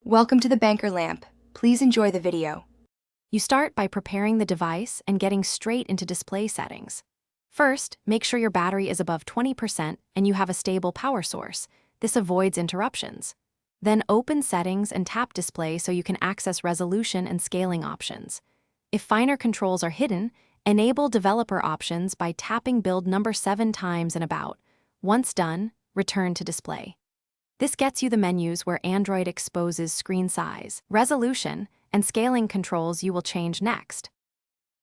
Welcome to the Banker Lamp. Please enjoy the video. You start by preparing the device and getting straight into display settings. First, make sure your battery is above 20% and you have a stable power source. This avoids interruptions. Then open Settings and tap Display so you can access resolution and scaling options. If finer controls are hidden, enable developer options by tapping build number 7 times and about. Once done, return to display. This gets you the menus where Android exposes screen size, resolution, and scaling controls you will change next.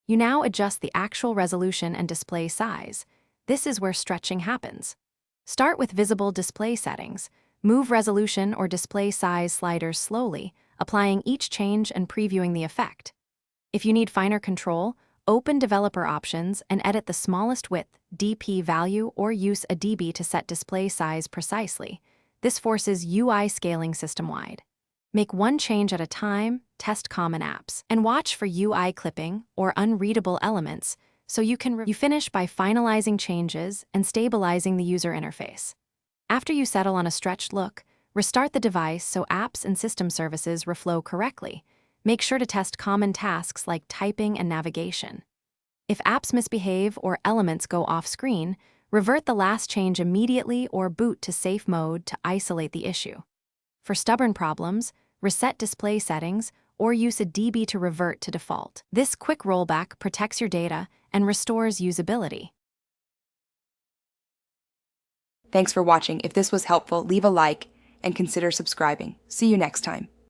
You now adjust the actual resolution and display size. This is where stretching happens. Start with visible display settings. Move resolution or display size sliders slowly, applying each change and previewing the effect. If you need finer control, open developer options and edit the smallest width, DP value, or use a dB to set display size precisely. This forces UI scaling system-wide. Make one change at a time, test common apps, and watch for UI clipping or unreadable elements so you finish by finalizing changes and stabilizing the user interface. After you settle on a stretched look, restart the device so apps and system services reflow correctly. Make sure to test common tasks like typing and navigation. If apps misbehave or elements go off-screen, revert the last change immediately or boot to safe mode to isolate the issue. For stubborn problems, reset display settings or use a dB to revert to default. This quick rollback protects your data and restores usability. Thanks for watching. If this was helpful, leave a like and consider subscribing. See you next time.